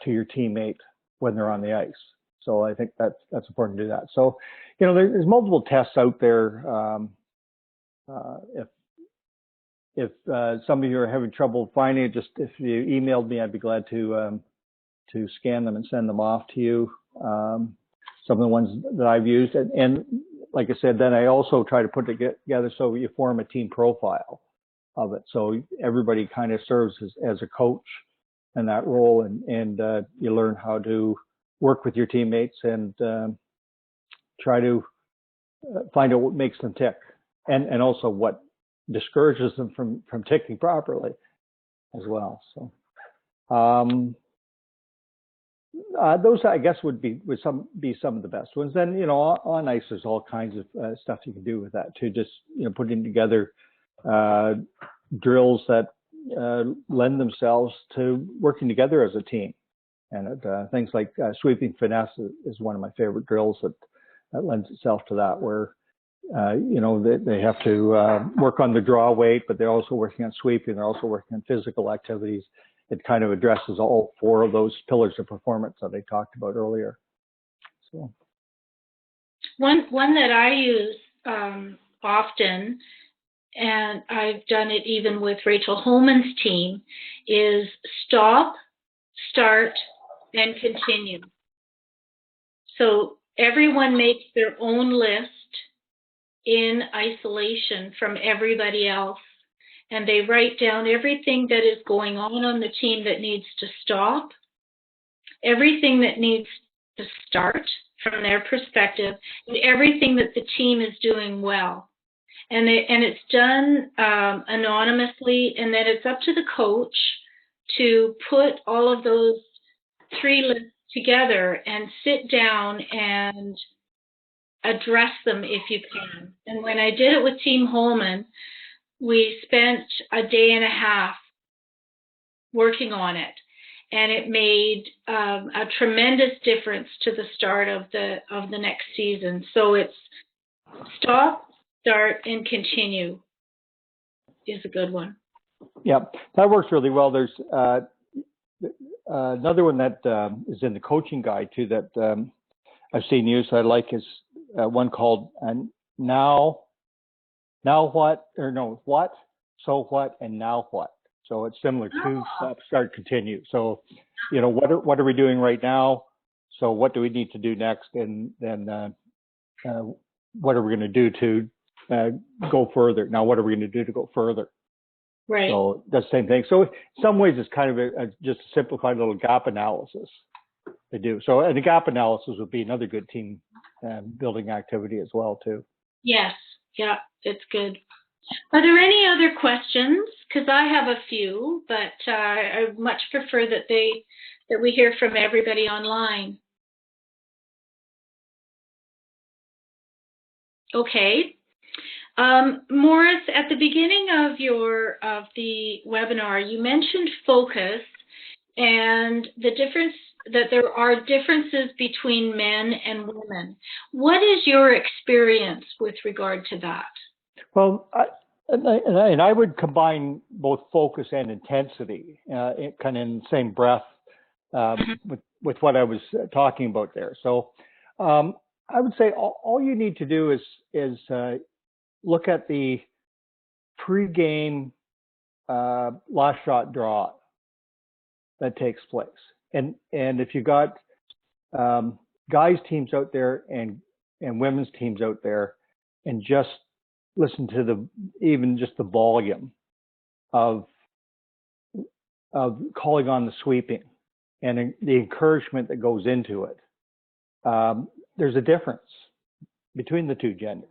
to your teammate when they're on the ice. So I think that's important to do that. So, you know, there's multiple tests out there. If some of you are having trouble finding it, just if you emailed me, I'd be glad to scan them and send them off to you. Some of the ones that I've used, and like I said, then I also try to put it together so you form a team profile of it. So everybody kind of serves as a coach in that role, and you learn how to work with your teammates and try to find out what makes them tick, and also what discourages them from ticking properly as well. So those, I guess, would be some of the best ones. Then, you know, on ice, there's all kinds of stuff you can do with that too. Just, you know, putting together drills that lend themselves to working together as a team. And things like sweeping finesse is one of my favorite drills that lends itself to that, where you know, they have to work on the draw weight, but they're also working on sweeping. They're also working on physical activities. It kind of addresses all 4 of those pillars of performance that I talked about earlier. So one that I use often, and I've done it even with Rachel Holman's team, is stop, start, and continue. So everyone makes their own list in isolation from everybody else, and they write down everything that is going on the team that needs to stop, everything that needs to start from their perspective, and everything that the team is doing well. And it's done anonymously, and then it's up to the coach to put all of those 3 lists together and sit down and address them if you can. And when I did it with Team Holman, we spent a day and a half working on it, and it made a tremendous difference to the start of the next season. So it's stop, start, and continue is a good one. Yeah, that works really well. There's another one that is in the coaching guide too that I've seen used. I like is one called now what, or no, what, so what, and now what. So it's similar to stop, start, continue. So, you know, what are we doing right now? So what do we need to do next? And then what are we going to do to go further? Now, what are we going to do to go further? Right. So that's the same thing. So in some ways, it's kind of just a simplified little gap analysis they do. So and the gap analysis would be another good team building activity as well, too. Yes. Yeah, it's good. Are there any other questions? Because I have a few, but I much prefer that we hear from everybody online. Okay. Maurice, at the beginning of the webinar, you mentioned focus and the difference that there are differences between men and women. What is your experience with regard to that? Well, I would combine both focus and intensity, kind of in the same breath with what I was talking about there. So I would say all you need to do is look at the pre-game last shot draw that takes place, and if you got guys teams out there and women's teams out there, and just listen to even just the volume of calling on the sweeping and the encouragement that goes into it. There's a difference between the two genders.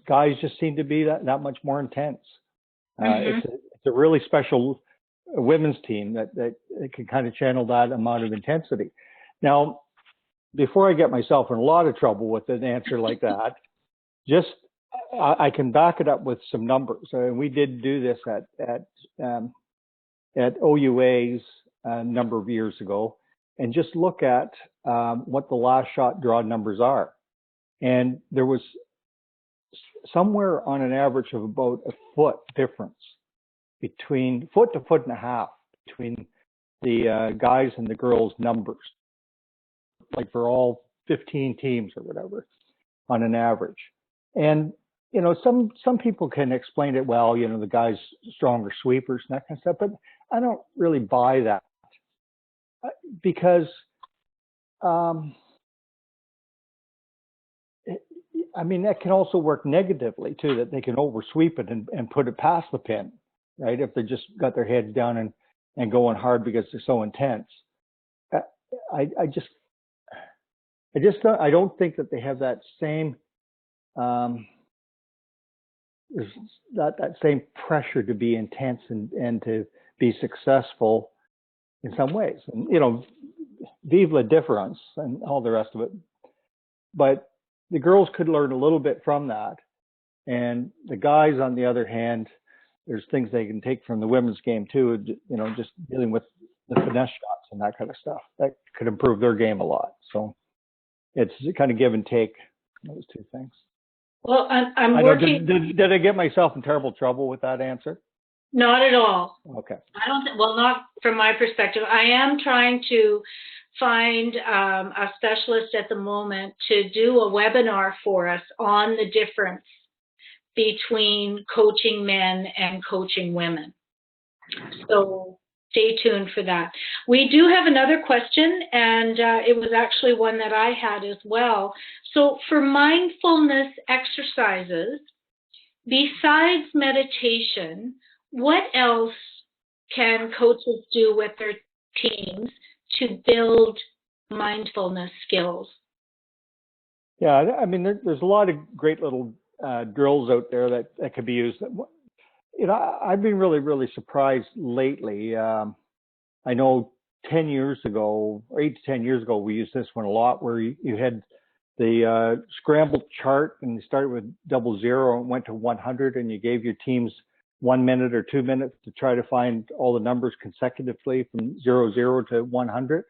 Guys just seem to be that much more intense. It's a really special women's team that can kind of channel that amount of intensity. Now, before I get myself in a lot of trouble with an answer like that, just I can back it up with some numbers. And we did do this at OUA's a number of years ago, and just look at what the last shot draw numbers are. And there was somewhere on an average of about a foot difference between foot to foot and a half between the guys and the girls numbers, like for all 15 teams or whatever on an average. And, you know, some people can explain it well, you know, the guys stronger sweepers and that kind of stuff, but I don't really buy that because, I mean, that can also work negatively too, that they can oversweep it and put it past the pin, right? If they just got their heads down and going hard because they're so intense. I don't think that they have that same, that same pressure to be intense and to be successful in some ways. And, you know, vive la difference and all the rest of it. But the girls could learn a little bit from that. And the guys, on the other hand, there's things they can take from the women's game too, you know, just dealing with the finesse shots and that kind of stuff. That could improve their game a lot. So it's kind of give and take, those two things. Well, I'm working. Did I get myself in terrible trouble with that answer? Not at all. Okay. I don't think, well, not from my perspective. I am trying to find a specialist at the moment to do a webinar for us on the difference between coaching men and coaching women. So stay tuned for that. We do have another question, and it was actually one that I had as well. So for mindfulness exercises, besides meditation, what else can coaches do with their teams to build mindfulness skills? Yeah, I mean, there's a lot of great little drills out there that could be used. I've been really surprised lately. I know 10 years ago, or 8 to 10 years ago, we used this one a lot, where you had the scrambled chart, and you started with 00 and went to 100, and you gave your teams 1 minute or 2 minutes to try to find all the numbers consecutively from 00 to 100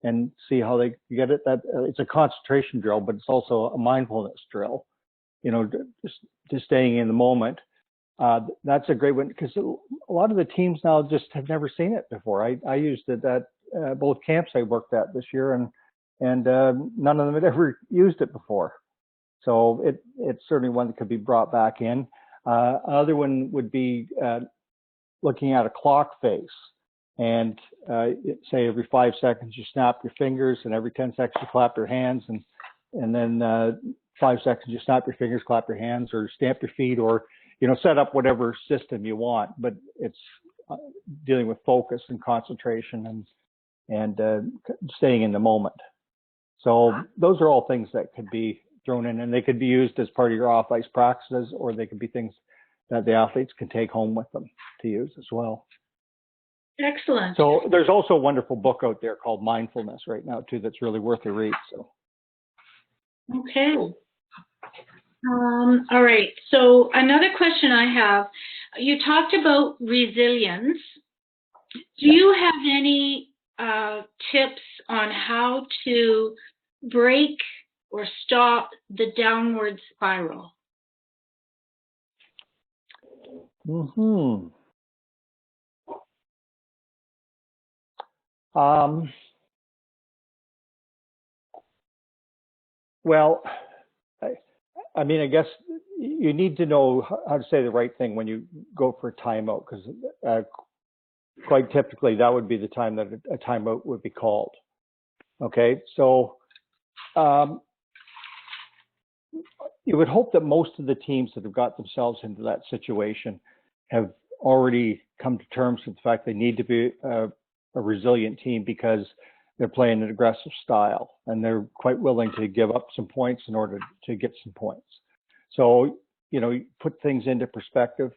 and see how they get it. That it's a concentration drill, but it's also a mindfulness drill, just staying in the moment. That's a great one, because a lot of the teams now just have never seen it before. I used it at both camps I worked at this year, and none of them had ever used it before. So it's certainly one that could be brought back in. Another one would be looking at a clock face, and say every 5 seconds you snap your fingers, and every 10 seconds you clap your hands, and then 5 seconds you snap your fingers, clap your hands, or stamp your feet, or set up whatever system you want. But it's dealing with focus and concentration and staying in the moment. So those are all things that could be thrown in, and they could be used as part of your off-ice practices, or they could be things that the athletes can take home with them to use as well. Excellent. So there's also a wonderful book out there called Mindfulness right now too, that's really worth a read. So. Okay. All right. So another question I have, you talked about resilience. Do you have any tips on how to break or stop the downward spiral? Well, I mean, I guess you need to know how to say the right thing when you go for a timeout, because quite typically that would be the time that a timeout would be called. Okay, so you would hope that most of the teams that have got themselves into that situation have already come to terms with the fact they need to be a resilient team, because they're playing an aggressive style and they're quite willing to give up some points in order to get some points. So, you put things into perspective,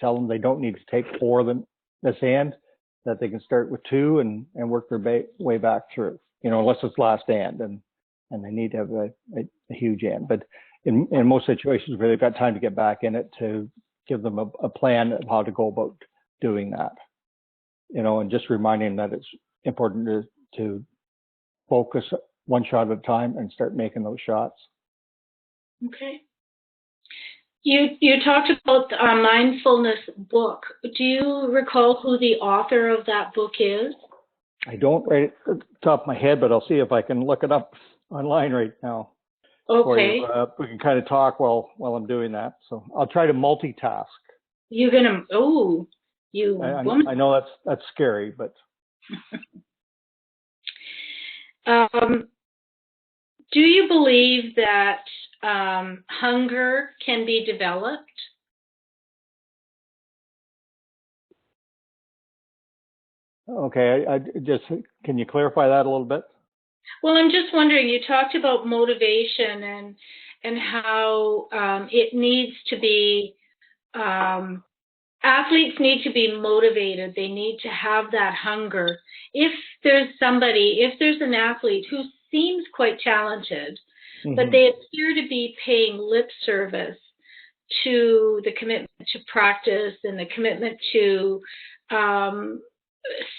tell them they don't need to take 4 of them this hand, that they can start with 2 and work their way back through, unless it's last hand and they need to have a huge hand. But in most situations where they've got time to get back in it, to give them a plan of how to go about doing that, and just reminding them that it's important to focus one shot at a time and start making those shots. Okay. You talked about a mindfulness book. Do you recall who the author of that book is? I don't right at the top of my head, but I'll see if I can look it up online right now. Okay. We can kind of talk while I'm doing that. So I'll try to multitask. You're gonna I know that's scary, but do you believe that hunger can be developed? Okay, I just, can you clarify that a little bit? Well, I'm just wondering, you talked about motivation and how it needs to be, athletes need to be motivated. They need to have that hunger. If there's an athlete who seems quite talented, but they appear to be paying lip service to the commitment to practice and the commitment to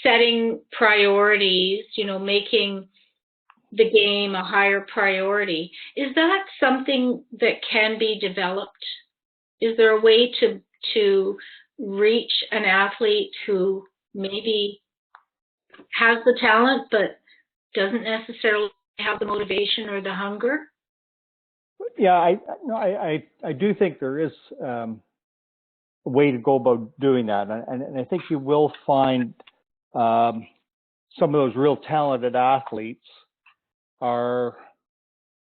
setting priorities, making the game a higher priority. Is that something that can be developed? Is there a way to reach an athlete who maybe has the talent but doesn't necessarily have the motivation or the hunger? Yeah, I do think there is a way to go about doing that. And I think you will find some of those real talented athletes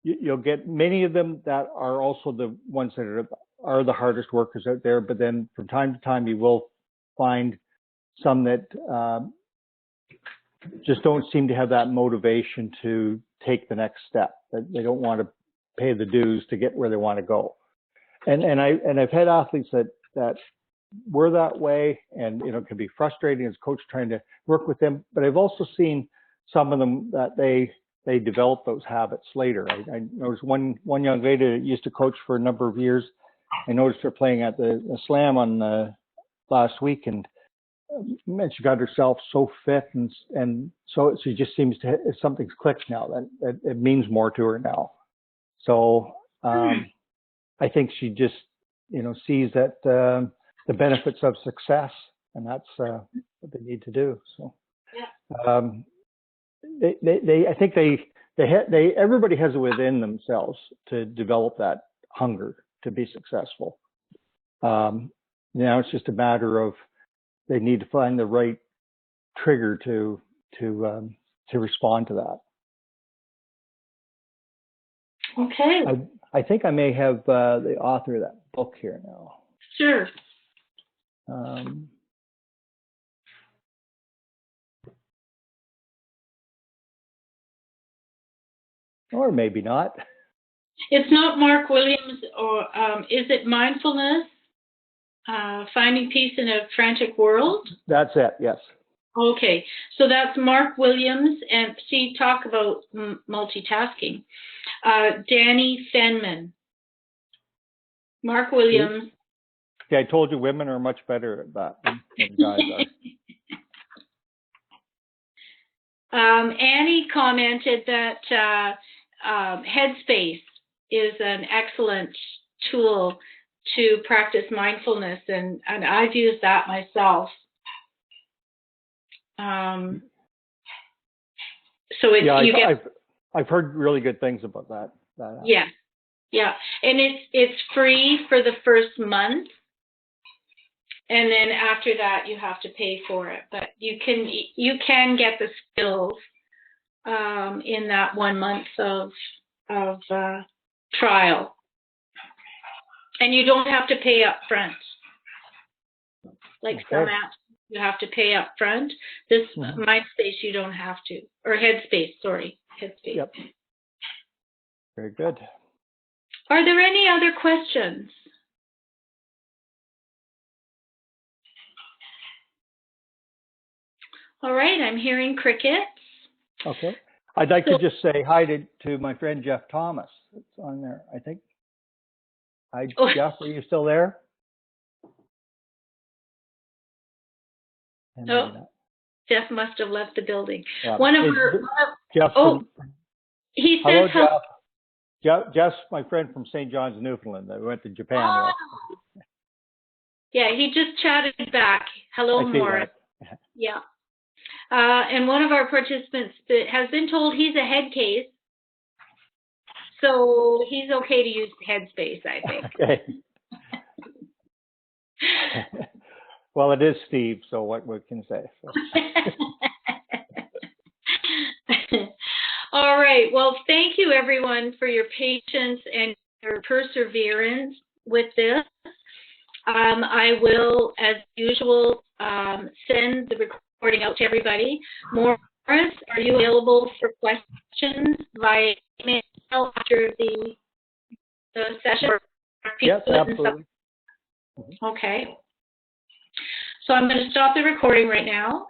you'll get many of them that are also the ones that are the hardest workers out there. But then from time to time, you will find some that just don't seem to have that motivation to take the next step. That they don't want to pay the dues to get where they want to go. And I've had athletes that were that way, and it can be frustrating as a coach trying to work with them. But I've also seen some of them that they develop those habits later. I noticed one young lady that used to coach for a number of years. I noticed her playing at the Slam on last week, and she got herself so fit, and so she just seems to something's clicked now. That it means more to her now. So I think she just sees that the benefits of success, and that's what they need to do. So I think everybody has it within themselves to develop that hunger to be successful. Now it's just a matter of they need to find the right trigger to respond to that. Okay. I think I may have the author of that book here now. Sure. Or maybe not. It's not Mark Williams, or is it Mindfulness? Finding Peace in a Frantic World? That's it, yes. Okay, so that's Mark Williams, and talk about multitasking. Danny Fenman. Mark Williams. Yeah, I told you women are much better at that than guys are. Annie commented that Headspace is an excellent tool to practice mindfulness, and I've used that myself. So I've heard really good things about that. Yeah, and it's free for the first month, and then after that you have to pay for it. But you can get the skills in that 1 month of trial, and you don't have to pay up front. Like some apps, you have to pay up front. This Mindspace, you don't have to, or Headspace. Sorry, Headspace. Yep. Very good. Are there any other questions? All right, I'm hearing crickets. Okay. I'd like to just say hi to my friend Jeff Thomas. It's on there, I think. Hi, Jeff, are you still there? Jeff must have left the building. Yeah. Jeff. He says hello, Jeff. Jeff's my friend from St. John's, Newfoundland. I went to Japan. Yeah, he just chatted back. Hello, Maurice. Yeah. And one of our participants has been told he's a head case, so he's okay to use Headspace, I think. Okay. Well, it is Steve, so what can say? So. All right. Well, thank you, everyone, for your patience and your perseverance with this. I will, as usual, send the recording out to everybody. Maurice, are you available for questions via email after the session? Yes, absolutely. Okay. So I'm going to stop the recording right now.